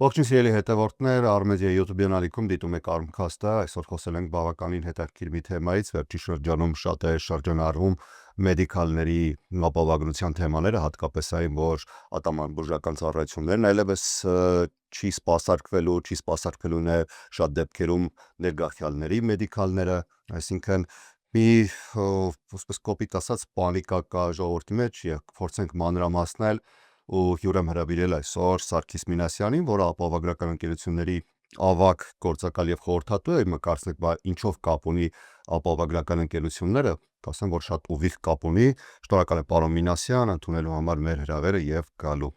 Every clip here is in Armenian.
Ողջույն սիրելի հետևորդներ, Armedia YouTube-յան ալիքում դիտում եք Armcast-ը, այսօր խոսել ենք բավականին հետաքրքիր մի թեմայից, վերջի շրջանում շատ է շրջանառվում մեդիկալների ապահովագրության թեմաները, հատկապես այն, որ ատաման բուժական ծառայություններն այլևս չի սպասարկվելու է շատ դեպքերում ներգաղթյալների մեդիկալները, այսինքն մի ոսպես կոպիտ ասած պանիկա կա ժողովրդի մեջ եւ փորձենք մանրամասնել ու հյուրեմ հրավիրել այսօր Սարգիս Մինասյանին, որը ապահովագրական ընկերությունների ավագ գործակալ եւ խորհրդատու է, իմը կարծեք, բա ինչով կապ ունի ապահովագրական ընկերությունները, ասեմ, որ շատ ուղիղ կապ ունի։ Շնորհակալ եմ պարոն Մինասյան, ընդունելու համար մեր հրավերը եւ գալու։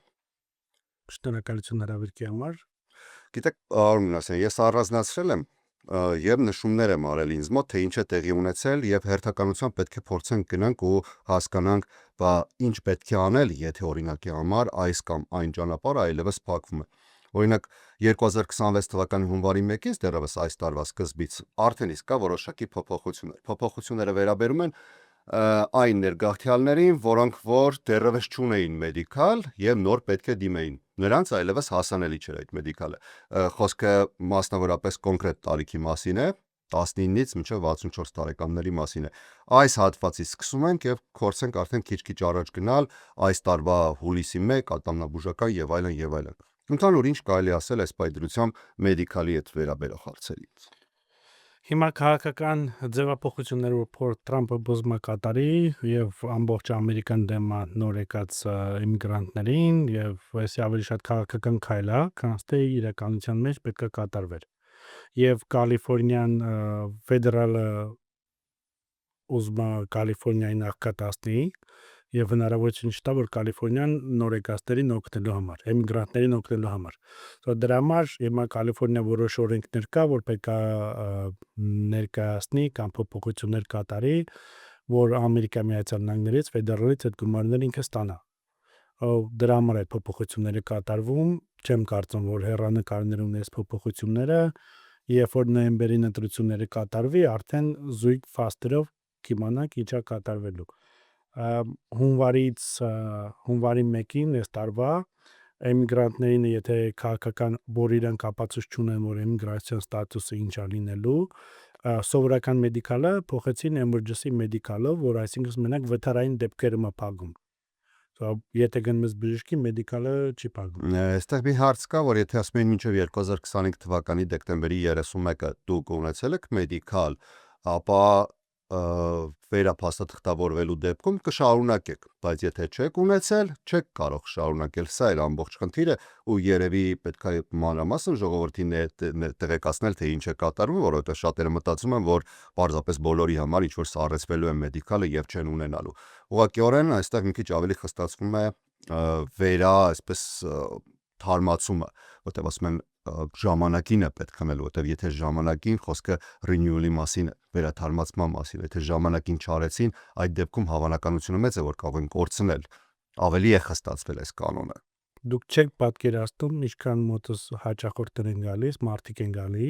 Շնորհակալություն հրավերքի համար։ Գիտեք, պարոն Մինասյան, ես առանձնացրել եմ եւ նշումներ եմ արել ինձ մոտ, թե ինչ է տեղի ունեցել եւ հերթականությամբ պետք է փորձենք գնանք ու հասկանանք, բա ինչ պետք է անել, եթե օրինակի համար այս կամ այն ճանապարհը այլևս փակվում է։ Օրինակ 2026 թվականի հունվարի 1-ից դեռևս այս տարվա սկզբից արդեն իսկ կա որոշակի փոփոխություններ։ Փոփոխությունները վերաբերում են այն ներգաղթյալներին, որոնք որ դեռևս չունեին մեդիկալ եւ նոր պետք է դիմեին։ Նրանց այլևս հասանելի չէր այդ մեդիկալը։ Խոսքը մասնավորապես կոնկրետ տարիքի մասին է, 19-ից մինչև 64 տարեկանների մասին է։ Այս հատվածից սկսում ենք եւ փորձենք արդեն քիչ-քիչ առաջ գնալ այս տարվա հուլիսի 1 ատամնաբուժական եւ այլն եւ այլն։ Ընդհանուր ինչ կարելի ասել այս պայդրությամբ մեդիկալի հետ վերաբերող հարցերից։ Հիմա քաղաքական ձևափոխություններ, որ Թրամփը բուզմա կատարի եւ ամբողջ Ամերիկան դեմ նոր եկած իմիգրանտներին եւ այսի ավելի շատ քաղաքական քայլ է, քան թե իրականության մեջ պետք է կատարվեր։ Եվ Կալիֆոռնիան ֆեդերալը ուզում է Կալիֆոռնիային աղքատացնի եւ հնարավորություն չտա, որ Կալիֆոռնիան նոր եկածներին օգնելու համար, էմիգրանտներին օգնելու համար։ Դրա համար հիմա Կալիֆոռնիա որոշ օրենքներ կա, որ պետք է ներկայացնի կամ փոփոխություններ կատարի, որ Ամերիկայի Միացյալ Նահանգներից ֆեդերալից այդ գումարները ինքը ստանա։ Դրա համար այդ փոփոխությունները կատարվում, չեմ կարծում, որ հեռանկարներ ունես փոփոխությունները, երբ որ նոյեմբերին ընտրությունները կատարվի, արդեն զույգ ֆաստերով կիմանանք ինչա կատարվելու։ Հունվարի 1-ին այս տարվա էմիգրանտներին, եթե քաղաքական որ իրեն կապացույց չունեն, որ էմիգրացիոն ստատուսը ինչ է լինելու, սովորական մեդիկալը փոխեցին emergency մեդիկալով, որ այսինքն մենակ վթարային դեպքերում է փակում։ Եթե գնում ես բժշկի, մեդիկալը չի փակում։ Այստեղ մի հարց կա, որ եթե ասում են մինչև 2025 թվականի դեկտեմբերի 31-ը դուք ունեցել եք մեդիկալ, ապա վերափաստաթղթավորվելու դեպքում կշարունակեք, բայց եթե չեք ունեցել, չեք կարող շարունակել, սա է ամբողջ խնդիրը ու երևի պետք է մանրամասն ժողովրդին տեղեկացնել, թե ինչ է կատարվում, որովհետև շատերը մտածում են, որ պարզապես բոլորի համար ինչ որ սառեցվելու է մեդիկալը եւ չեն ունենալու։ Ուղղակիորեն այստեղ մի քիչ ավելի խստացվում է այսպես թարմացումը, որտեղ ասում են ժամանակին է պետք անել, որտեղ եթե ժամանակին խոսքը renewal-ի մասին է, վերաթարմացման մասին, եթե ժամանակին չարեցին, այդ դեպքում հավանականությունը մեծ է, որ կարող են կորցնել, ավելի է խստացվել այս կանոնը։ Դուք չեք պատկերացնում, ինչքան մոտս հաճախորդներ են գալիս, մարդիկ են գալի։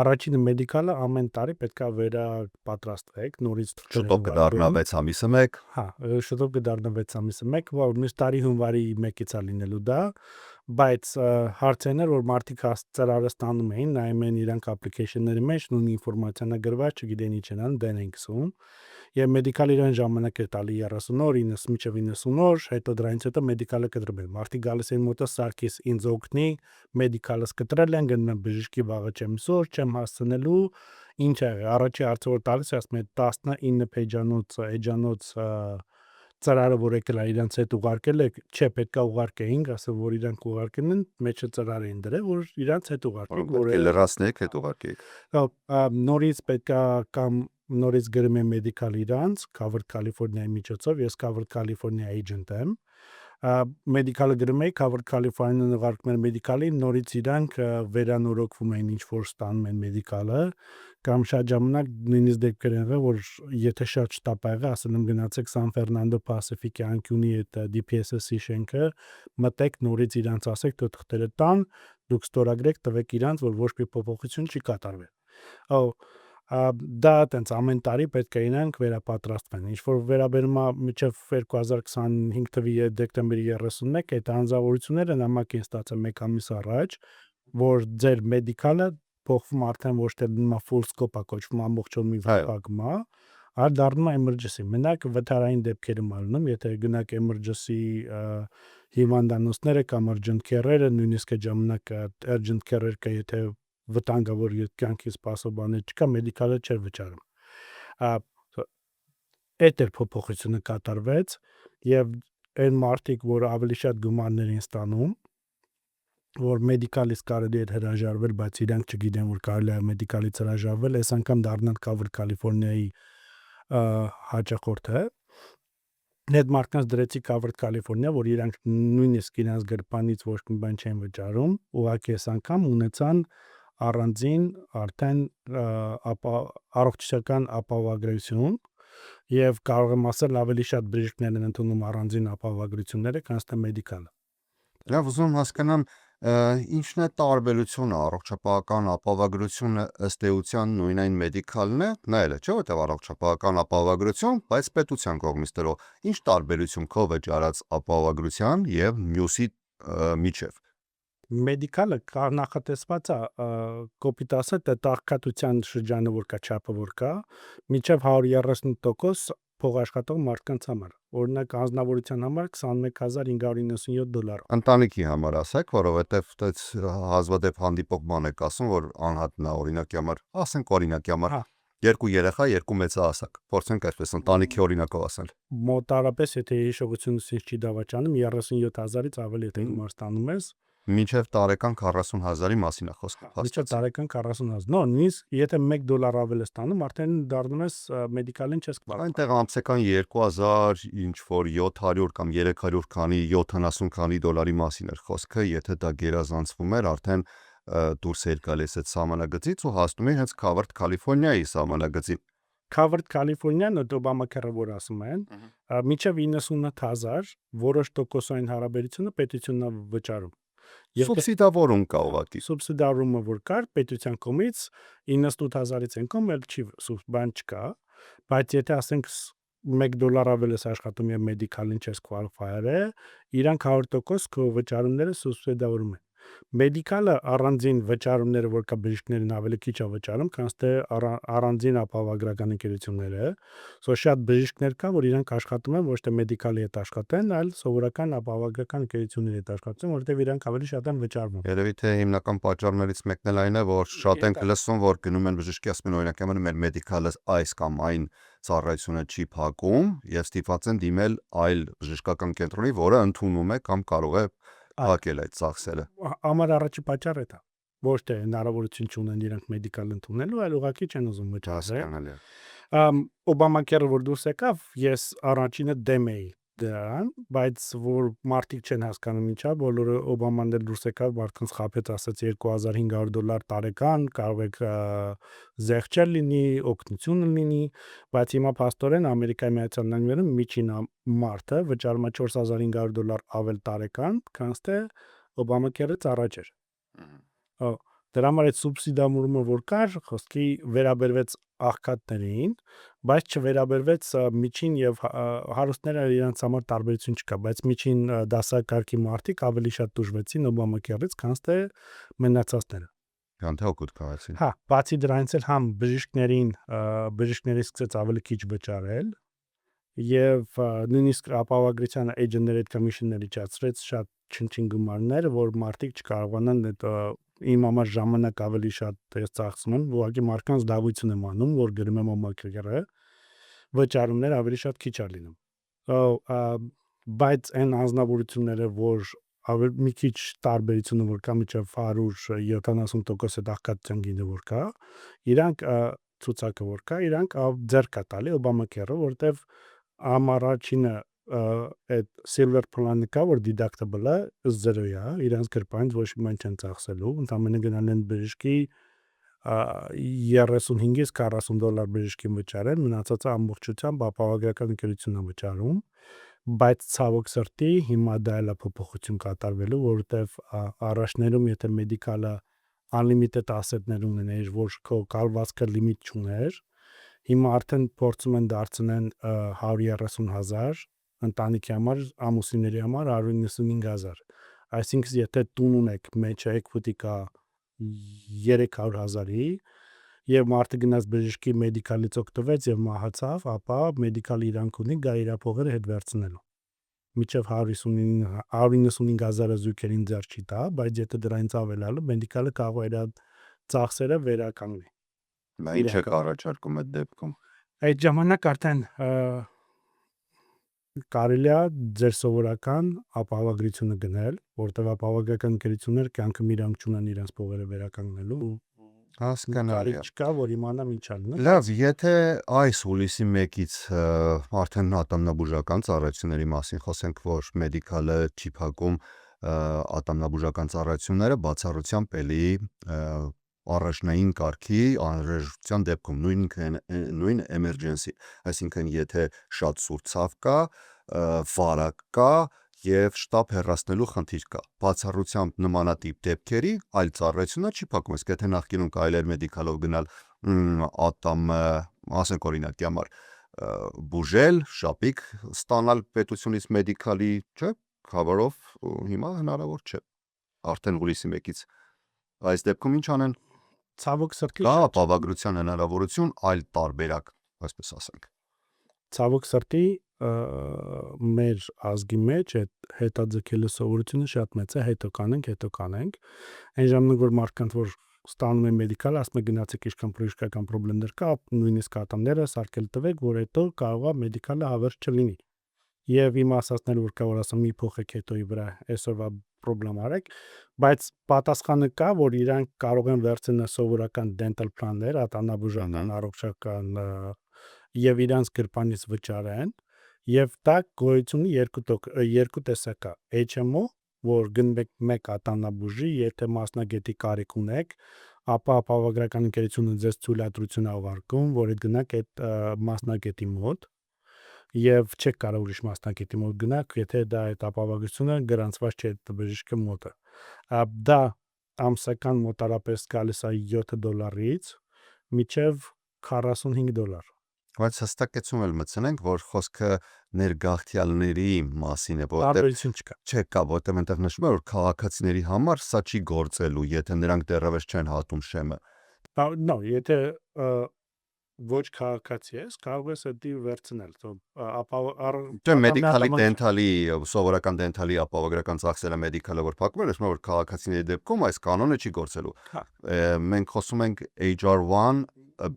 Առաջինը մեդիկալը ամեն տարի պետքա վերապատրաստվեք, նորից Շուտով կդառնա 6 ամիսը 1։ Հա, շուտով կդառնա 6 ամիսը 1, որ մյուս տարի հունվարի 1-ից է լինելու դա, բայց հարցն էր, որ մարդիկ ծրարը ստանում էին, նայում են իրանք application-ների մեջ, նույն ինֆորմացիան է գրված, չգիտեն ինչ են անում, դեն են գցում։ Եվ մեդիկալը իրեն ժամանակ է տալի 30 օր, 90 մինչև 90 օր, հետո դրանից հետո մեդիկալը կտրվել։ Մարդիկ գալիս են մոտը Սարգիս ինձ օգնի, մեդիկալս կտրել են, գնում են բժշկի վաղը չեմ սոր, չեմ հասցնելու, ինչ է եղել։ Առաջի հարցը որ տալիս է, ասում է 19 փեջանոց էջանոց ծրարը որ եկել է իրանց հետ ուղարկել եք, չէ, պետքա ուղարկեինք, ասել որ իրանք ուղարկել են, մեջը ծրար էին դրել, որ իրանց հետ ուղարկենք, որ լրացնեք, հետ ուղարկեք։ Նորից պետքա կամ նորից գրում եմ մեդիկալ իրանց, Covered California-ի միջոցով, ես Covered California agent եմ, մեդիկալը գրում էի, Covered California-ն ուղարկում են մեդիկալին, նորից իրանք վերանորոգվում են ինչ-որ ստանում են մեդիկալը, կամ շատ ժամանակ նույնիսկ դեպքեր են եղել, որ եթե շատ շտապ ա եղել, ասել եմ գնացեք San Fernando Pacific-ի անկյունի այդ DPSS-ի շենքը, մտեք նորից իրանց ասեք, թե թղթերը տան, դուք ստորագրեք, տվեք իրանց, որ ոչ մի փոփոխություն չի կատարվել։ Դա տենց ամեն տարի պետք է իրենք վերապատրաստվեն։ Ինչ որ վերաբերում է մինչև 2025 թվականի դեկտեմբերի 31, այդ անձավորությունները նամակ են ստացել 1 ամիս առաջ, որ ձեր մեդիկալը փոխվում արդեն ոչ թե դիմա full scope-ա կոչվում ամբողջովին վիճակումա, այլ դառնում է emergency։ Մենակ վթարային դեպքերում ալնում, եթե գնաք emergency հիվանդանոցները կամ urgent care-երը, նույնիսկ այդ ժամանակ urgent care-եր կա, եթե վտանգավոր կյանքի սպասող բաներ չկա, մեդիկալը չէր վճարում։ Այդ էր փոփոխությունը կատարվեց եւ այն մարդիկ, որ ավելի շատ գումարներ են ստանում, որ մեդիկալից կարելի է հրաժարվել, բայց իրանք չգիտեն, որ կարելի է մեդիկալից հրաժարվել, այս անգամ դառնան Cover California-ի հաճախորդը։ Այդ մարդկանց դրեցի Cover California, որ իրանք նույնիսկ իրենց գրպանից ոչ մի բան չեն վճարում, ուղղակի այս անգամ ունեցան առանձին արդեն առողջական ապահովագրություն եւ կարող եմ ասել ավելի շատ բժիշկներ են ընդունում առանձին ապահովագրությունները, քան թե մեդիկալը։ Լավ, ուզում եմ հասկանամ, ինչն է տարբերությունը առողջապահական ապահովագրությունը ըստ էության նույնայն մեդիկալն է, նայել է, չէ՞ որտեղ առողջապահական ապահովագրություն, բայց պետության կողմից տրող։ Ինչ տարբերություն քո վճարած ապահովագրության եւ մյուսի միջև։ Մեդիկալը նախատեսված է կոպիտ ասած դա տաղկատության շրջանը որ կա չափը որ կա, մինչև 130% փոխաշխատող մարդկանց համար։ Օրինակ անձնավորության համար $21597։ Ընտանիքի համար ասեք, որովհետև այդպես հազվադեպ հանդիպող բան եք ասում, որ անհատն է օրինակի համար, ասենք օրինակի համար, երկու երեխա, երկու մեծահասակ։ Փորձենք այսպես ընտանիքի օրինակով ասել։ Մոտարապես եթե հիշողությունս ինձ չի դավաճանում 37000-ից ավելի եթե գումար ստանում ես, մինչև տարեկան 40000-ի մասին է խոսքը։ Մինչև տարեկան 40000։ Նո, նույնիսկ եթե $1 ավել ես ստանում, արդեն դառնում ես մեդիկալին չես կարող։ Այնտեղ ամսական 2000, ինչ որ 700 կամ 300 քանի 70 քանի դոլարի մասին էր խոսքը, եթե դա գերազանցվում էր, արդեն դուրս էր գալիս այդ սահմանագծից ու հասնում էր հենց Covered California-ի սահմանագծին։ Covered California-ն ու Obamacare-ը որ ասում են, մինչև 98000 որոշ տոկոսային հարաբերությունը պետությունն է վճարում։ Սուբսիդավորում կա ուղղակի։ Սուբսիդավորումը որ կար պետության կողմից 98000-ից են կողմ էլ չի բան չկա, բայց եթե ասենք $1 ավել ես աշխատում եւ մեդիկալին չես qualifier-ը, իրանք 100% քո վճարումները սուբսիդավորում են։ Մեդիկալը առանձին վճարումները որ կա բժիշկներին ավելի քիչ է վճարում, քան թե առանձին ապահովագրական ընկերությունները, սո շատ բժիշկներ կա, որ իրանք աշխատում են ոչ թե մեդիկալի հետ աշխատեն, այլ սովորական ապահովագրական ընկերությունների հետ աշխատեն, որովհետև իրանք ավելի շատ են վճարվում։ Երևի թե հիմնական պատճառներից մեկն էլ այն է, որ շատ ենք լսում, որ գնում են բժշկի ասում են օրինակ մեր մեդիկալը այս կամ այն ծառայությունը չի փակում եւ ստիպված են դիմել այլ բժշկական կենտրոնի, որը ընդունում է կամ կարող է փակել այդ ծախսերը։ Ամառ առաջի պատճառը դա ոչ թե հնարավորություն չունեն իրանք մեդիկալ ընդունելու, այլ ուղղակի չեն ուզում վճարել։ Obamacare-ը որ դուրս եկավ, ես առաջինը դեմ էի դրան, բայց որ մարդիկ չեն հասկանում ինչա, բոլորը Օբաման էլ դուրս եկավ, մարդկանց խաբեց, ասաց $2500 տարեկան, կարող եք զեղչել լինի, օգնություն լինի, բայց հիմա փաստորեն Ամերիկայի Միացյալ Նահանգներում միջին մարդը վճարում է $4500 ավել տարեկան, քան թե Obamacare-ից առաջ էր։ Դրա համար այդ սուբսիդավորումը որ կար, խոսքի վերաբերվեց աղքատներին, բայց չվերաբերվեց միջին եւ հարուստները իրենց համար տարբերություն չկա, բայց միջին դասակարգի մարդիկ ավելի շատ դժվեցին Obamacare-ից, քան թե մնացածները։ Քան թե օգուտ քաղաքացին։ Հա, բացի դրանից էլ համ բժիշկների սկսեց ավելի քիչ վճարել եւ նույնիսկ ապահովագրության էջենտների հետ կոմիշնների ճացրեց շատ չնչին գումարներ, որ մարդիկ չկարողանան այդ իմ համար ժամանակ ավելի շատ ծախսում են, ուղղակի մարդկանց դավություն եմ անում, որ գրում եմ Obamacare-ը, վճարումները ավելի շատ քիչ է լինում։ Բայց այն անձնավորությունները, որ ավելի մի քիչ տարբերությունը որ կա միջև 170% աղքատության գինը որ կա, իրանք ցուցակը որ կա, իրանք ձեռ կա տալի Obamacare-ը, որտեվ ամառաջինը այդ silver plan-ը կա, որ deductible-ը 0 է, իրանց գրպանից ոչ մի բան չեն ծախսելու, ընդամենը գնալ են բժշկի 35-ից $40 բժշկին վճարեն, մնացածը ամբողջությամբ ապահովագրական ընկերությունն է վճարում, բայց ցավոք սրտի հիմա դա էլ է փոփոխություն կատարվելու, որովհետև առաջներում եթե մեդիկալը unlimited asset-ներ ունեներ, որ քո կալվածքը լիմիտ չուներ, հիմա արդեն փորձում են դարձնել 130000 ընտանիքի համար, ամուսինների համար 195000։ Այսինքն եթե տուն ունեք, մեջ equity կա 300,000-ի եւ մարդը գնաց բժշկի մեդիկալից օգտվեց եւ մահացավ, ապա մեդիկալը իրանք ունի գա իր փողերը հետ վերցնելու։ Միջև 195,000 զույգերին ձեռ չի տա, բայց եթե դրանից ավելալը մեդիկալը կարող է իր ծախսերը վերականգնի։ Բա ինչ է առաջարկում այդ դեպքում։ Այդ ժամանակ արդեն կարելի է ձեր սովորական ապահովագրությունը գնել, որտեղ ապահովագրական ընկերությունները կյանքը իրանք չունեն իրենց փողերը վերականգնելու։ Հասկանալի է։ Չկա, որ իմանամ ինչ ալնի։ Լավ, եթե այս հուլիսի 1-ից արդեն ատամնաբուժական ծառայությունների մասին խոսենք, որ մեդիկալը չի փակում ատամնաբուժական ծառայությունները, բացառությամբ էլի առաջնային կարգի անհրաժեշտության դեպքում նույն emergency, այսինքն եթե շատ սուր ցավ կա, վարակ կա եւ շտապ հեռացնելու խնդիր կա։ Բացառությամբ նմանատիպ դեպքերի այլ ծառայություններ չի փակում, իսկ եթե նախկինում կարելի էր մեդիկալով գնալ ատամը, ասենք օրինակի համար բուժել, շապիկ ստանալ պետությունից մեդիկալի, չէ, cover-ով հիմա հնարավոր չէ։ Արդեն հուլիսի 1-ից այս դեպքում ինչ անեն։ Ցավոք սրտի Կա ապահովագրության հնարավորություն այլ տարբերակ, այսպես ասենք։ Ցավոք սրտի մեր ազգի մեջ այդ հետաձգելու սովորությունը շատ մեծ է, հետո կանենք։ Այն ժամանակ որ մարդկանց որ ստանում են մեդիկալ, ասում են գնացեք ինչքան բժշկական խնդիրներ կա, նույնիսկ ատամները սարքել տվեք, որ հետո կարող է մեդիկալը հավերժ չլինի։ Եվ իմ ասածները որ կա որ ասում մի փոխեք հետոյի վրա այսօրվա պրոբլեմ արեք, բայց պատասխանը կա, որ իրանք կարող են վերցնել սովորական dental plan-ներ, ատամնաբուժական, առողջական եւ իրանց գրպանից վճարեն, եւ դա գոյություն ունի երկու տեսակ է, HMO, որ գնեք մեկ ատամնաբուժի, եթե մասնագետի կարիք ունեք, ապա ապահովագրական ընկերությունը ձեզ թույլատրություն է ուղարկում, որ գնաք այդ մասնագետի մոտ եւ չեք կարող ուրիշ մասնագետի մոտ գնաք, եթե դա այդ ապահովագրությունը գրանցված չէ այդ բժշկի մոտը։ Դա ամսական մոտարապես գալիս է $7-ից մինչև $45։ Բայց հստակեցում էլ մտցնենք, որ խոսքը ներգաղթյալների մասին է, որտեղ Տարբերություն չկա։ չէ կա, որտեղ այնտեղ նշվում է, որ քաղաքացիների համար սա չի գործելու, եթե նրանք դեռևս չեն հատում շեմը։ No, եթե ոչ քաղաքացի ես, կարող ես դա վերցնել, Չէ, մեդիկալի դենտալի, սովորական դենտալի ապահովագրական ծախսերը մեդիկալը որ փակում են, ասում են որ քաղաքացիների դեպքում այս կանոնը չի գործելու։ Մենք խոսում ենք HR1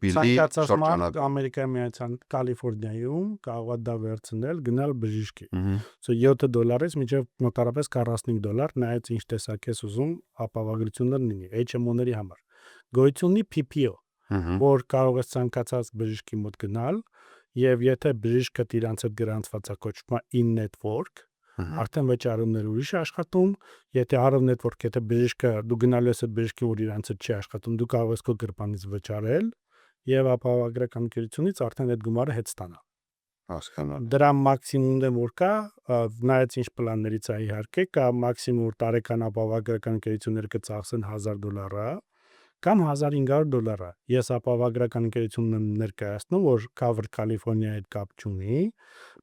բիլի շրջանակ Ամերիկայի Միացյալ Կալիֆոռնիայում կարող է դա վերցնել, գնալ բժշկի։ $7-ից մինչև մոտարապես $45, նայած ինչ տեսակ ես ուզում ապահովագրություններ լինի HMO-ների համար։ Գոյություն ունի PPO, որ կարող ես ցանկացած բժշկի մոտ գնալ, եւ եթե բժիշկը իրանց հետ գրանցված է կոչվում է in-network, արդեն վճարումներ ուրիշ աշխատում, եթե out network, եթե բժիշկը դու գնալու ես այդ բժշկի որ իրանց հետ չի աշխատում, դու կարող ես քո գրպանից վճարել եւ ապահովագրական ընկերությունից արդեն այդ գումարը հետ ստանալ։ Հասկանալի։ Դրա մաքսիմումն որ կա, նայած ինչ պլաններից է իհարկե, կա մաքսիմում որ տարեկան ապահովագրական ընկերությունները կծախսեն $1,000 կամ $1,500։ Ես ապահովագրական ընկերությունն եմ ներկայացնում, որ Cover California-ի հետ կապ չունի,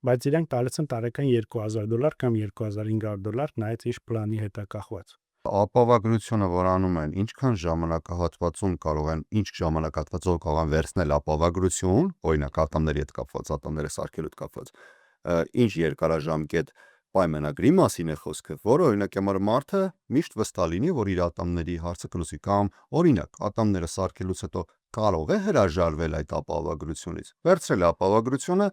բայց իրենք տալիս են տարեկան $2,000 կամ $2,500, նայած ինչ պլանի հետ է կախված։ Ապահովագրությունը որ անում են, ինչքան ժամանակահատվածում կարող են, ինչ ժամանակահատվածով կարող են վերցնել ապահովագրություն, օրինակ ատամների հետ կապված, ատամները սարքելու հետ կապված, ինչ երկարաժամկետ պայմանագրի մասին է խոսքը, որը օրինակ համար մարդը միշտ վստահ լինի, որ իր ատամների հարցը կլուծի կամ օրինակ ատամները սարքելուց հետո կարող է հրաժարվել այդ ապահովագրությունից։ Վերցրել է ապահովագրությունը,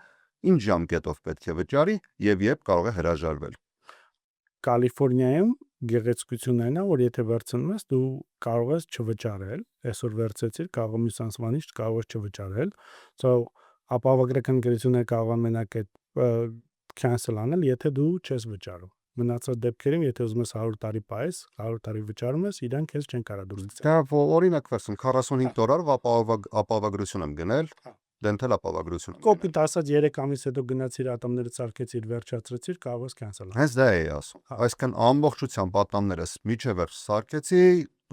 ինչ ժամկետով պետք է վճարի եւ երբ կարող է հրաժարվել։ Կալիֆոռնիայում գեղեցկությունն այն է, որ եթե վերցնում ես, դու կարող ես չվճարել, այսօր վերցեցիր, կարող ես մյուս ամսվանից կարող ես չվճարել, so ապահովագրական ընկերությունները կարող են մենակ այդ cancel անել, եթե դու չես վճարում։ Մնացած դեպքերում, եթե ուզում ես 100 տարի պայես, 100 տարի վճարում ես, իրանք քեզ չեն կարող դուրս գցել։ Դա օրինակ վերցնում $45 ապահովագրություն եմ գնել, dental ապահովագրություն։ Կոպիտ ասած 3 ամիս հետո գնացիր ատամները սարքեցիր, վերջացրեցիր, կարող ես cancel անել։ Հենց դա էի ասում։ Այսինքն ամբողջությամբ ատամներս միջևեր սարքեցի,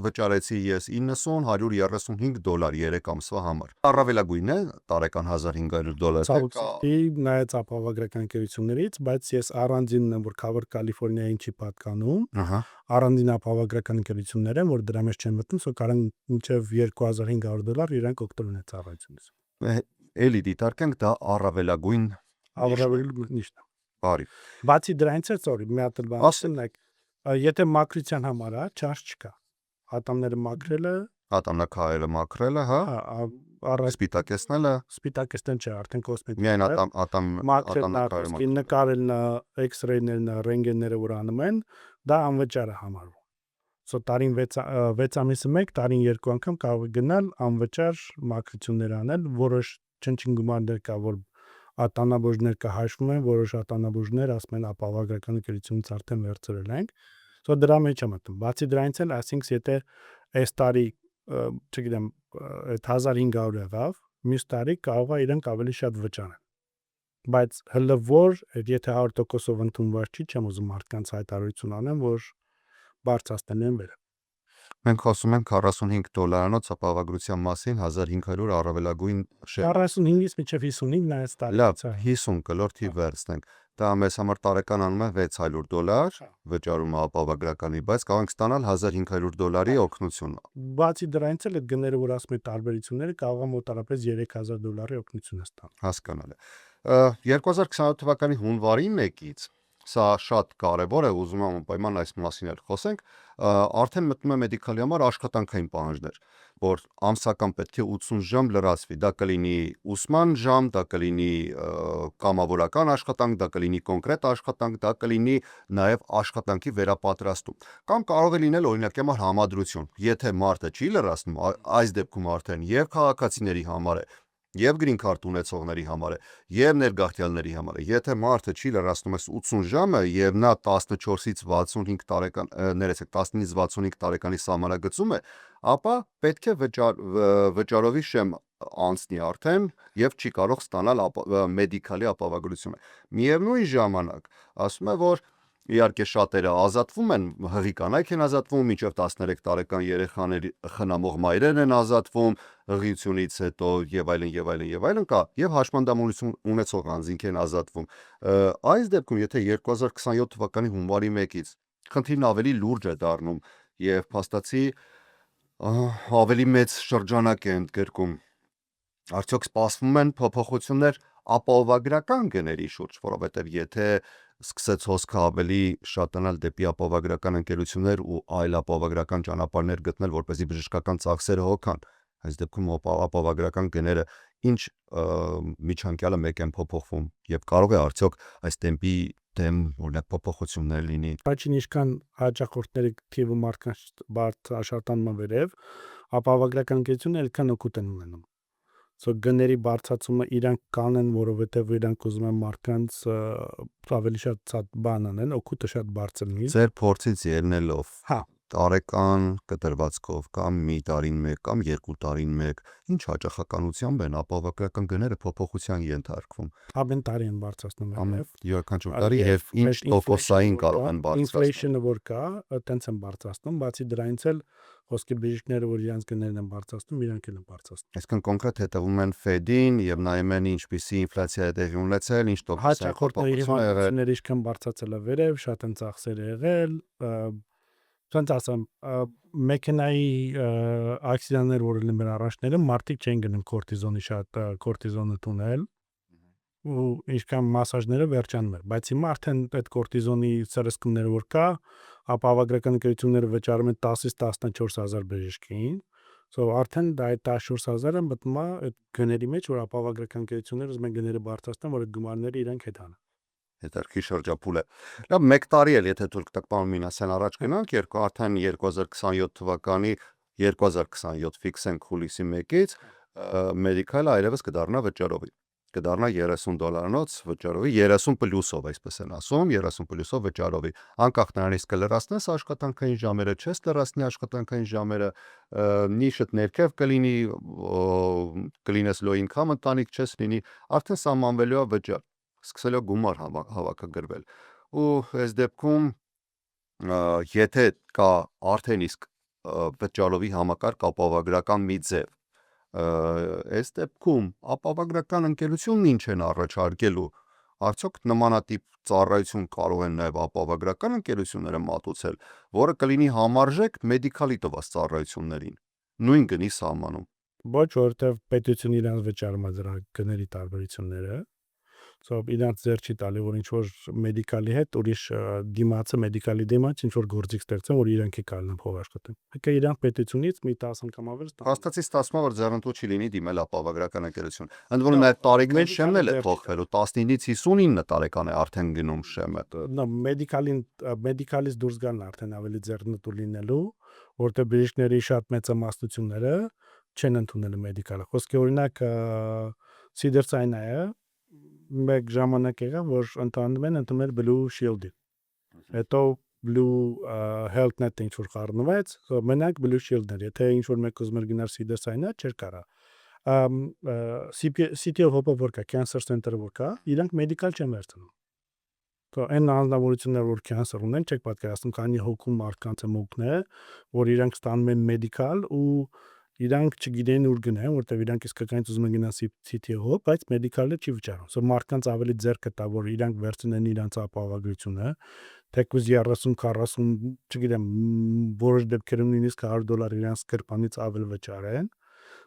վճարեցի ես $90-135 3 ամսվա համար։ Առավելագույնն է տարեկան $1500 Ցավոքսի նայած ապահովագրական ընկերություններից, բայց ես առանձինն եմ, որ Cover California-ին չի պատկանում, Ահա, առանձին ապահովագրական ընկերություններ են, որ դրա մեջ չեն մտնում, սա կարող մինչև $2500 իրանք օգտվել են ծառայությունից։ էլի դիտարկենք դա առավելագույն Առավել նիշտ։ բարի։ Բացի դրանից էլ, sorry, մի հատ էլ բան ասեմ, եթե մակրության համար է, չարժ չկա։ Ատամները մակրելը, Ատամնաքարերը մաքրելը, հա, առայժմ սպիտակեցնելը, սպիտակեստեն չէ, արդեն կոսմետիկ։ միայն մակրելն, ատամնաքարերը նկարելն, X-ray-ներն, ռենտգենները, որ անում են, դա անվճար է համարվում։ So տարին 6 ամիսը 1, տարին 2 անգամ կարող է գնալ անվճար մակրություններ անել, որոշ չնչին գումարներ կա, որ ատանաբուժներ կհաշվում են, որոշ ատանաբուժներ ասում են ապահովագրական ընկերությունից արդեն վերցրել ենք։ So դրա մեջ է մտնում։ Բացի դրանից էլ, ասինքս եթե այս տարի, չգիտեմ, այդ 1500 եղավ, մյուս տարի կարող է իրանք ավելի շատ վճարեն։ Բայց հələ որ եթե 100%-ով ընդունված չի, չեմ ուզում մարդկանց հայտարարություն անեմ, որ բարձրացնել են վերը։ Մենք խոսում ենք $45 ապահովագրության մասին, 1500 առավելագույն շեյր։ 45-ից մինչև 55 նայած տարի։ Լավ, 50 կլորթի վերցնենք։ Դա մեզ համար տարեկան անում է $600 վճարում ապահովագրականի, բայց կարող ենք ստանալ $1500 օգնություն։ Բացի դրանից էլ այդ գները, որ ասում են տարբերությունները, կարող է մոտարապես $3000 օգնություն ստանալ։ Հասկանալի։ 2027 թվականի հունվարի 1-ից սա շատ կարևոր է, ուզում եմ անպայման այս մասին էլ խոսենք, արդեն մտնում է մեդիկալի համար աշխատանքային պահանջներ, որ ամսական պետք է 80 ժամ լրացվի, դա կլինի ուսման ժամ, դա կլինի կամավորական աշխատանք, դա կլինի կոնկրետ աշխատանք, դա կլինի նաև աշխատանքի վերապատրաստում։ Կամ կարող է լինել օրինակ համար համադրություն, եթե մարդը չի լրացնում, այս դեպքում արդեն եւ քաղաքացիների համար է, եւ green card ունեցողների համար է, եւ ներգաղթյալների համար է։ Եթե մարդը չի լրացնում այս 80 ժամը եւ նա 14-ից 65 տարեկան, ներեցեք, 19-ից 65 տարեկանի սահմանագծում է, ապա պետք է վճարովի շեմ անցնի արդեն եւ չի կարող ստանալ մեդիկալի ապահովագրությունը։ Միևնույն ժամանակ, ասում է, որ իհարկե շատերը ազատվում են, հղի կանայք են ազատվում, մինչև 13 տարեկան երեխաների խնամող մայրեր են ազատվում, հղիությունից հետո եւ այլն կա, եւ հաշմանդամություն ունեցող անձինք են ազատվում։ Այս դեպքում, եթե 2027 թվականի հունվարի 1-ից խնդիրն ավելի լուրջ է դառնում եւ փաստացի ավելի մեծ շրջանակ է ընդգրկում, արդյոք սպասվում են փոփոխություններ ապահովագրական գների շուրջ, որովհետեւ եթե սկսեց հոսքը ավելի շատանալ դեպի ապահովագրական ընկերություններ ու այլ ապահովագրական ճանապարհներ գտնել, որպեսզի բժշկական ծախսերը հոգան, այս դեպքում ապահովագրական գները ինչ միջանկյալը մեկ են փոփոխվում եւ կարող է արդյոք այս տեմպի դեմ օրինակ փոփոխություններ լինի։ Բայց ինչքան հաճախորդների թիվը մարդկանց բարդ աշխատանքն վերև, ապահովագրական ընկերությունները այդքան օգուտ են ունենում։ So գների բարձրացումը իրանք կանեն, որովհետև իրանք ուզում են մարդկանց ավելի շատ բան անել, օգուտը շատ բարձր լինի։ Ձեր փորձից ելնելով, Հա, տարեկան կտրվածքով կամ մի տարին մեկ կամ 2 տարին մեկ, ինչ հաճախականությամբ են ապահովագրական գները փոփոխության ենթարկվում։ ամեն տարի են բարձրացնում Յուրաքանչյուր տարի եւ ինչ տոկոսային կարող են բարձրացնել։ Inflation-ը որ կա, այտենց են բարձրացնում, բացի դրանից էլ խոսքի բժիշկները, որ իրանց գներն են բարձրացնում, իրանք էլ են բարձրացնում։ Այսինքն կոնկրետ հետևում են Fed-ին եւ նայում են ինչպիսի ինֆլյացիա է տեղի ունեցել, ինչ տոկոսային Հաճախորդների հիվանդությունները ինչքան բարձրացել է վերև, շատ են ծախսեր եղել, ոնց ասեմ, մեքենայի ակսիդենտներ, որ լինում են առաջները, մարդիկ չեն գնում կորտիզոնի շատ կորտիզոնը տունել ու ինչքան մասաժները վերջանում էր, բայց հիմա արդեն այդ կորտիզոնի սրսկումները որ կա, ապահովագրական ընկերությունները վճարում են 10-ից 14000 բժշկին, so արդեն դա այդ 14000-ը մտնում է այդ գների մեջ, որ ապահովագրական ընկերությունները ուզում են գները բարձրացնեն, որ այդ գումարները իրանք հետանան։ Հետարքի շրջափուլ է։ Լավ, 1 տարի էլ եթե թուրք տակ պարոն Մինասյան առաջ գնանք, արդեն 2027 թվականի 2027 ֆիքսենք հուլիսի 1-ից մեդիկալը այլևս կդառնա վճարովի։ Կդառնա $30-նոց վճարովի, 30 պլյուսով, այսպես են ասում, 30 պլյուսով վճարովի։ Անկախ նրանից կլրացնես աշխատանքային ժամերը, չես լրացնի աշխատանքային ժամերը, նիշդ ներքև կլինի, կլինես low income ընտանիք, չես լինի, արդեն սահմանվելու է վճար, սկսել է գումար հավաքագրվել։ Ու այս դեպքում եթե կա արդեն իսկ վճարովի համակարգ ապահովագրական մի ձև։ Այս դեպքում ապահովագրական ընկերությունն ինչ են առաջարկելու, արդյոք նմանատիպ ծառայություն կարող են նաև ապահովագրական ընկերությունները մատուցել, որը կլինի համարժեք մեդիկալի տված ծառայություններին, նույն գնի սահմանում։ Ոչ, որովհետև պետությունը իրանց վճարում է դրա գների տարբերությունները, իրանց ձեռ չի տալի, որ ինչ-որ մեդիկալի հետ ուրիշ դիմացը մեդիկալի դիմաց ինչ-որ գործիք ստեղծեն, որ իրանք կարողանան փող աշխատեն։ Եկա իրանք պետությունից մի 10 անգամ ավելի ստանում։ Հաստատից ստացվում է, որ ձեռնտու չի լինի դիմել ապահովագրական ընկերություն։ Ընդ որում նաև տարիքային շեմն էլ է փոխվելու, 15-ից 59 տարեկան է արդեն գնում շեմը։ Մեդիկալից դուրս գալն արդեն ավելի ձեռնտու լինելու, որտեղ բժիշկների շատ մեծամասնությունները չեն ընդունել մեդիկալը։ Խոսքի օրինակ Սիդերցայնայը մեկ ժամանակ եղավ, որ ընդունել Blue Shield-ին։ Հետո Blue Health-net ինչ-որ խառնվեց, մենակ Blue Shield-ն էր։ Եթե ինչ-որ մեկ ուզում էր գնալ Սիդերցայնա, չէր կարա։ City of Hope-ը որ կա, Cancer Center-ը որ կա, իրանք մեդիկալ չեն վերցնում։ Այն անձնավորությունները, որ cancer ունեն, չեք պատկերացնում, քանի հոգու մարդկանց է մուկն է, որ իրանք ստանում են մեդիկալ ու իրանք չգիտեն ուր գնան, որտեղ իրանք իսկականից ուզում են գնալ City of Hope, բայց մեդիկալը չի վճարում։ Մարդկանց ավելի ձեռք կտա, որ իրանք վերցնեն իրանց ապահովագրությունը, թեկուզ 30-40, չգիտեմ, որոշ դեպքերում նույնիսկ $100 իրանց գրպանից ավել վճարեն,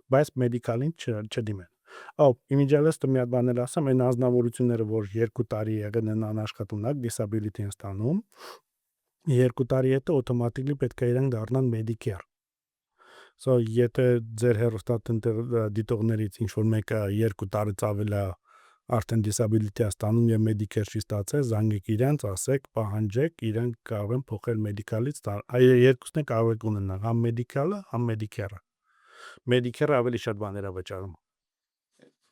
բայց մեդիկալին չդիմեն։ Իմիջիալս մի հատ բան էլ ասեմ, այն անձնավորությունները, որ 2 տարի եղել են անաշխատունակ, disability են ստանում, 2 տարի հետո օտոմատիկլի պետք է իրանք դառնան Medicare։ Եթե ձեր հեռուստադիտողներից ինչ-որ մեկը 2 տարից ավել է արդեն disability է ստանում եւ Medicare չի ստացել, զանգեք իրանց, ասեք, պահանջեք, իրանք կարող են փոխել մեդիկալից, երկուսն է կարող եք ունենալ, համ մեդիկալը, համ Medicare-ը։ Medicare-ը ավելի շատ բաներ է վճարում։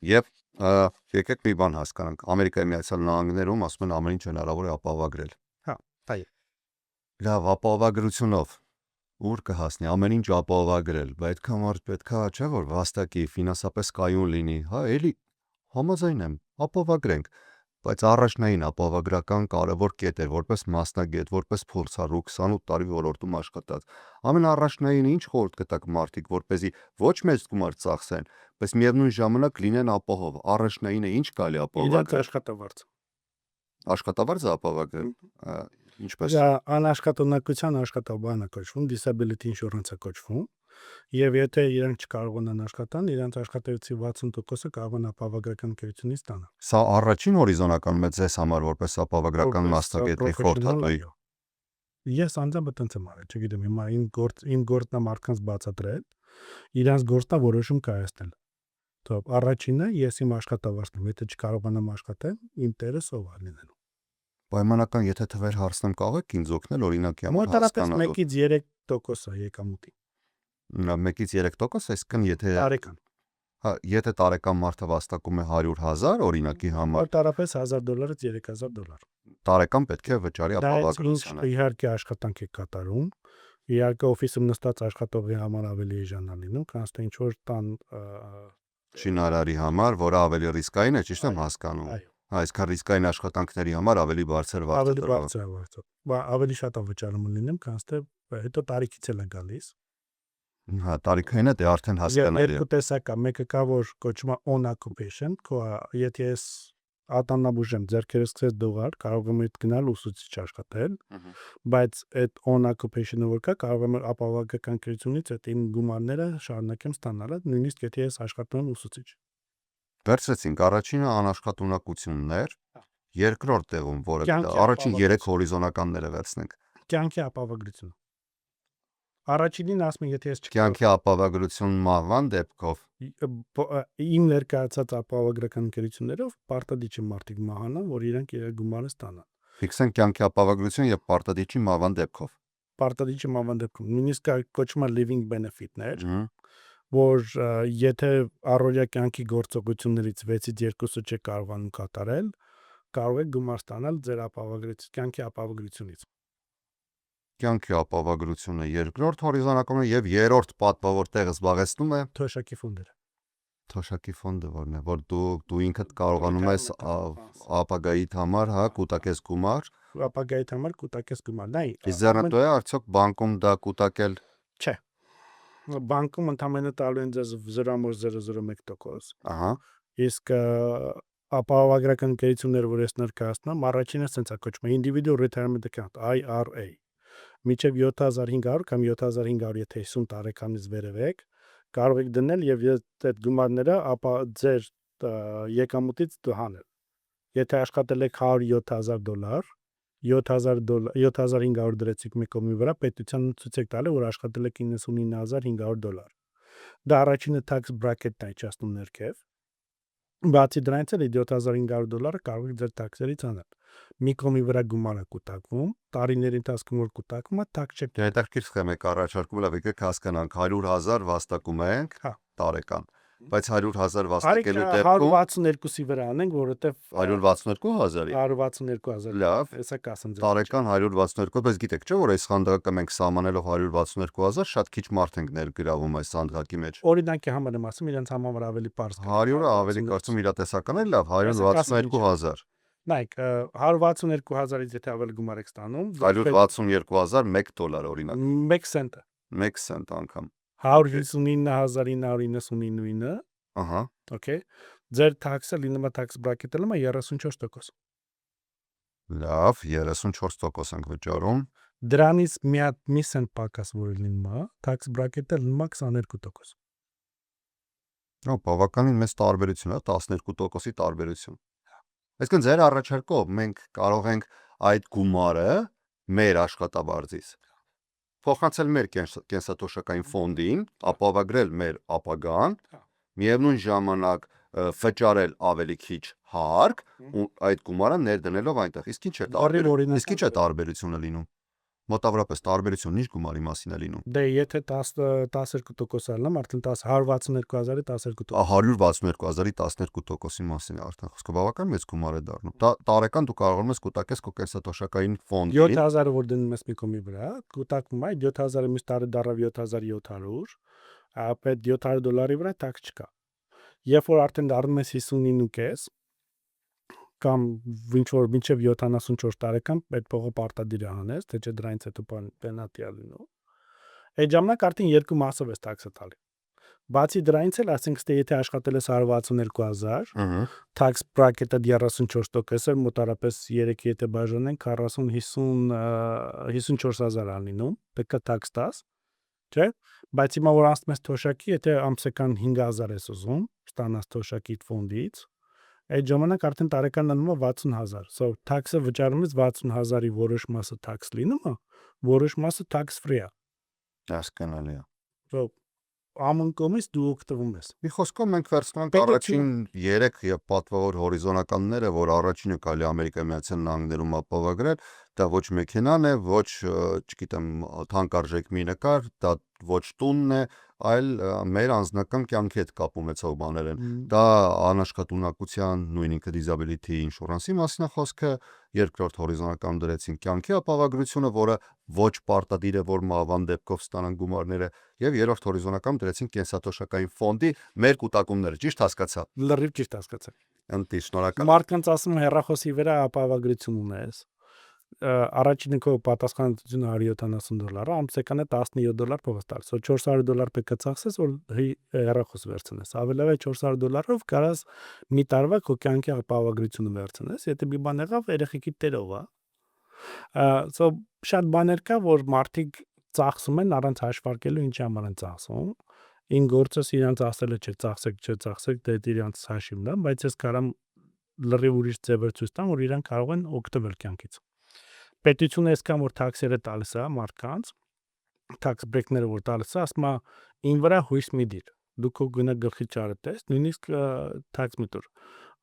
Եվ եկեք մի բան հասկանանք, Ամերիկայի Միացյալ Նահանգներում ասում են ամեն ինչ հնարավոր է ապահովագրել։ Այո։ Լավ, ապահովագրությունով ուր կհասնի, ամեն ինչ ապահովագրել, բայց այդքան մարդ պետքա, չէ՞ որ վաստակի, ֆինանսապես կայուն լինի, էլի համաձայն եմ, ապահովագրենք, բայց առաջնային ապահովագրական կարևոր կետ է, որպես մասնագետ, որպես փորձառու 28 տարի ոլորտում աշխատած։ Ամենաառաջնայինը ինչ խորհուրդ կտաք մարդիկ, որպեսզի ոչ մեծ գումար ծախսեն, բայց միևնույն ժամանակ լինեն ապահով։ Առաջնայինը ինչ կարելի ապահովագրել։ Աշխատավարձ։ Աշխատավարձը ապահովագրել։ Ինչպես։ Անաշխատունակության աշխատաբանը կոչվում, disability insurance-ը կոչվում, եւ եթե իրանք չկարողանան աշխատան, իրանք աշխատավարձի 60%-ը կարող են ապահովագրական ընկերությունից ստանալ։ Սա առաջին հորիզոնականում է ձեզ համար որպես ապահովագրական մասնագետի խորհրդատուի։ Ես անձամբ այդպես եմ արել, չգիտեմ, հիմա իմ գործն է մարդկանց բացատրել, իրանք գործն է որոշում կայացնել։ Առաջինը ես իմ աշխատավարձն եմ, եթե չկարողանամ աշխատել, իմ տերը սովար լինելու։ Պայմանական, եթե թվեր հարցնեմ, կարող եք ինձ օգնել օրինակի համար հասկանալու։ Մոտավորապես 1-ից 3% է եկամուտի։ 1-ից 3%, այսինքն եթե տարեկան։ Եթե տարեկան մարդը վաստակում է 100,000 օրինակի համար, մոտավորապես $1000-ից $3000։ Տարեկան պետք է վճարի ապահովագրությունը։ Իհարկե աշխատանք է կատարում, իհարկե օֆիսում նստած աշխատողի համար ավելի էժան է լինում, քան թե ինչ որ տան շինարարի համար, որը ավելի ռիսկային է, ճիշտ եմ հասկանում։ Այսքան ռիսկային աշխատանքների համար ավելի բարձր վարձ է։ Ավելի շատ է վճարում լինում, քան թե հետո տարիքից էլ է գալիս։ Տարիքային է դե արդեն հասկանալի է։ Երկու տեսակ կա, մեկը կա, որ կոչվում է on occupation, եթե ես ատանաբուժ եմ, ձեռքերս սկսես դողալ, կարող եմ գնալ ուսուցիչ աշխատել, բայց այդ on occupation-ը որ կա, կարող եմ ապահովագրական ընկերությունից այդ իմ գումարները շարունակեմ ստանալը, նույնիսկ եթե ես աշխատում եմ ուսուցիչ։ Վերցրեցինք առաջինը անաշխատունակությունն էր, երկրորդ տեղում, որը առաջին 3 հորիզոնականները վերցնենք։ Կյանքի ապահովագրությունը։ Առաջինին ասում եմ, եթե ես Կյանքի ապահովագրություն մահվան դեպքով իմ ներկայացած ապահովագրական ընկերություններով պարտադիչ են մարդիկ մահանան, որ իրենք իրար գումարը ստանան։ Ֆիքսեն կյանքի ապահովագրություն եւ պարտադիչի մահվան դեպքով։ Պարտադիչի մահվան դեպքում նույնիսկ կոչվում է living benefit-ներ, որ եթե առօրյա կյանքի գործողություններից 6-ից 2-ը չեք կարողանում կատարել, կարող եք գումար ստանալ ձեր կյանքի ապահովագրությունից։ Կյանքի ապահովագրությունը երկրորդ հորիզոնականը եւ երրորդ պատվավոր տեղը զբաղեցնում է թոշակի ֆոնդերը։ Թոշակի ֆոնդը որն է, որ դու ինքդ կարողանում ես ապագայիդ համար, կուտակես գումար, ապագայիդ համար կուտակես գումար։ Նայ, իսկ ձեռնտու է արդյոք բանկում դա կուտակել Չէ։ Բանկում ընդամենը տալու են ձեզ 0.001%։ Ահա։ Իսկ ապահովագրական ընկերությունները, որ ես ներկայացնում, առաջինը սենց է կոչվում Individual Retirement Account IRA։ Մինչև 7500 կամ 7500, եթե 50 տարեկանից վերև եք, կարող եք դնել եւ այդ գումարները ապա ձեր եկամուտից հանել։ Եթե աշխատել եք $107,000, 7500 դրեցիք մի կողմի վրա, պետությանը ցույց եք տալի, որ աշխատել եք $99,500։ Դա առաջինը tax bracket-ն է իջացնում ներքև։ Բացի դրանից էլ $7,500 կարող եք ձեր տաքսերից անել։ Մի կողմի վրա գումարը կուտակվում, տարիների ընթացքում որ կուտակվում է, tax չեք։ Դե հետաքրքիր սխեմ եք առաջարկում, լավ եկեք հասկանանք 100,000 վաստակում ենք Հա։ տարեկան, բայց 100,000 Արիք վաստակելու դեպքում 162-ի վրա անենք, որովհետև 162,000-ի 162,000 լավ, հեսա կասեմ ձեզ։ տարեկան 162, բայց գիտեք չէ՞ որ այս խանդակը մենք սահմանելով 162,000 շատ քիչ մարդ ենք ներգրավում այս խանդակի մեջ։ Օրինակի համար եմ ասում, իրենց համար ավելի པարզ կա։ 100-ը ավելի կարծում իրատեսական է, լավ 162,000։ Նայեք, 162,000-ից եթե ավելի գումար եք ստանում, 162,000 $1 օրինակ, 1 سنت է։ 1 سنت անգամ։ 159,999, Ահա, okay։ Ձեր tax-ը լինում է tax bracket-ը լինում է 34%։ լավ, 34% ենք վճարում։ Դրանից մի cent պակաս որ լինում է, tax bracket-ը լինում է 22%։ Ո, բավականին մեծ տարբերություն է, 12%-ի տարբերություն։ Այսինքն ձեր առաջարկով մենք կարող ենք այդ գումարը մեր աշխատավարձից փոխանցել մեր կենսաթոշակային ֆոնդին, ապահովագրել մեր ապագան, միևնույն ժամանակ վճարել ավելի քիչ հարկ ու այդ գումարը ներդնելով այնտեղ։ Իսկ ինչ է տարբերությունը լինում։ Մոտավորապես տարբերությունն ինչ գումարի մասին է լինում։ Դե եթե 12% ալնեմ, արդեն 162,000-ի 12%։ 162,000-ի 12%-ի մասին է արդեն խոսքը, բավական մեծ գումար է դառնում։ Դա տարեկան դու կարողանում ես կուտակես քո կենսաթոշակային ֆոնդին։ 7,000-ը որ դնում ես մի կողմի վրա, կուտակվում է 7,000-ը մյուս տարի դառավ 7,700, ապա այդ $700 վրա tax չկա։ Երբ որ արդեն դառնում ես 59.5 կամ ինչ որ մինչև 74 տարեկան այդ փողը պարտադիր է անես, թե չէ դրանից հետո պենալտի է լինում։ Այդ ժամանակ արդեն երկու մասով ես tax-ը տալի։ Բացի դրանից էլ, ասենք, եթե աշխատել ես 162,000, tax bracket-ը 34% է, մոտարապես 3-ի եթե բաժանենք 40-54,000 ա լինում, պետք է tax տաս, չէ՞։ Բայց հիմա որ անցնում ես թոշակի, եթե ամսական 5,000 ես ուզում, ստանաս թոշակի ֆոնդից, այդ ժամանակ արդեն տարեկան անում է 60,000։ So tax-ը վճարումից 60,000-ի որոշ մասը tax լինում է, որոշ մասը tax free է։ Հասկանալի է։ So ամեն կողմից դու օգտվում ես։ Մի խոսքով մենք վերցնում ենք առաջին 3 եւ պատվավոր հորիզոնականները, որ առաջինը կարելի Ամերիկայի Միացյալ Նահանգներում ապահովագրել, դա ոչ մեքենան է, ոչ, չգիտեմ, թանկարժեք մի նկար, դա ոչ տունն է, այլ մեր անձնական կյանքի հետ կապ ունեցող բաներ են։ Դա անաշխատունակության նույն ինքը disability insurance-ի մասին է խոսքը, երկրորդ հորիզոնական դրեցին կյանքի ապահովագրությունը, որը ոչ պարտադիր է, որ մահվան դեպքով ստանան գումարները, եւ երրորդ հորիզոնական դրեցին կենսաթոշակային ֆոնդի մեր կուտակումները, ճիշտ հասկացա։ Լրիվ ճիշտ հասկացա։ Ընտի, շնորհակալ։ Մարդկանց ասում հեռախոսի վրա ապահովագրություն ունես։ Առաջինը քո պատասխանատվությունը $170, ամսեկանը $17 փող ստալ։ So $400 պետք է ծախսես, որ հեռախոս վերցնես։ Ավելի է $400-ով կարաս մի տարվա քո կյանքի ապահովագրությունը վերցնես, եթե մի բան եղավ, երեխեքի տերով է։ So շատ բաներ կա, որ մարդիկ ծախսում են առանց հաշվարկելու ինչի համար են ծախսում։ Ին գործս իրանց ասելը չէ, ծախսեք, դե իրանց հաշիվն է, բայց ես կարամ լրիվ ուրիշ ձևեր ցույց տամ, որ իրանք կարող են օգտվել կյանքից։ Պետությունը այսքան որ tax-երը տալիս է մարդկանց, tax break-ները որ տալիս է, ասում է ին վրա հույս մի դիր։ Դու քո գնա գլխի ճարը նույնիսկ tax մի տուր։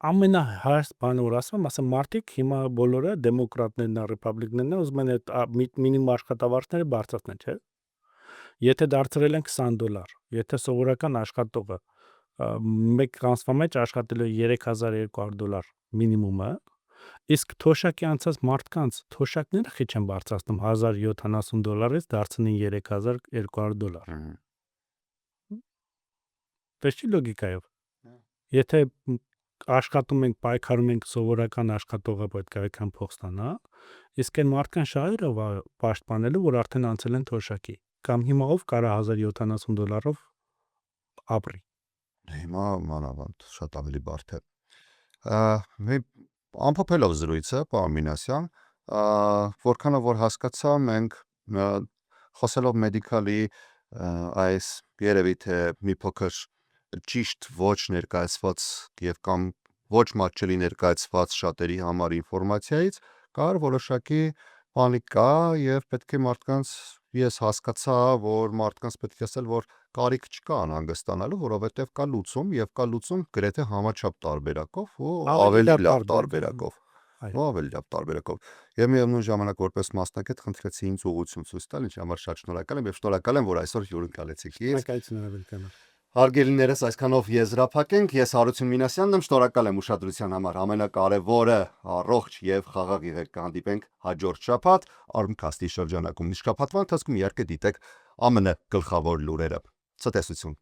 Ամենահարս բանը որ ասում մարդիկ հիմա բոլորը դեմոկրատներն են, ռեփաբլիկներն են, ուզում են այդ մինիմում աշխատավարձները բարձրացնել, չէ՞։ Եթե դարձրել են $20, եթե սովորական աշխատողը մեկ ամսվա մեջ աշխատելու է $3,200 մինիմումը, իսկ թոշակի անցած մարդկանց թոշակները քիչ են բարձրացնում $1,070-ից դարձնին $3,200։ Տեսի լոգիկայով։ Եթե աշխատում ենք, պայքարում ենք, սովորական աշխատողը պետք է այդքան փող ստանա, իսկ այն մարդկան շահերը պաշտպանելու, որ արդեն անցել են թոշակի։ կամ հիմա ով կարա $1070 ապրի։ Հիմա մանավանդ շատ ավելի բարդ է։ Մի ամփոփելով զրույցը, պարոն Մինասյան, որքանով որ հասկացա, մենք խոսելով մեդիկալի այս երևի թե մի փոքր ճիշտ ոչ ներկայացված եւ կամ ոչ մատչելի ներկայացված շատերի համար ինֆորմացիայից կար որոշակի պանիկա եւ պետք է մարդկանց ես հասկացա, որ մարդկանց պետք է ասել, որ կարիք չկա անհանգստանալու, որովհետեւ կա լուծում եւ կա լուծում գրեթե համաչափ տարբերակով ու ավելի լավ տարբերակով։ Ավելի լավ տարբերակով։ Եվ միևնույն ժամանակ որպես մասնակից խնդրեցի ինձ ուղղություն ցույց տալ, ինչի համար շատ շնորհակալ եմ եւ շնորհակալ եմ, որ այսօր հյուրընկալեցիք ինձ։ Շնորհակալություն Ավելքան։ Հարգելիներս, այսքանով եզրափակենք։ Ես Հարություն Մինասյանն եմ, շնորհակալ եմ ուշադրության համար։ Ամենակարևորը առողջ եւ խաղաղ եղեք, կհանդիպենք հաջորդ շաբաթ Armcast-ի շրջանակում։ Շաբաթվա ընթացքում իհարկե դիտեք ԱՄՆ գլխավոր լուրերը։ Ցտեսություն։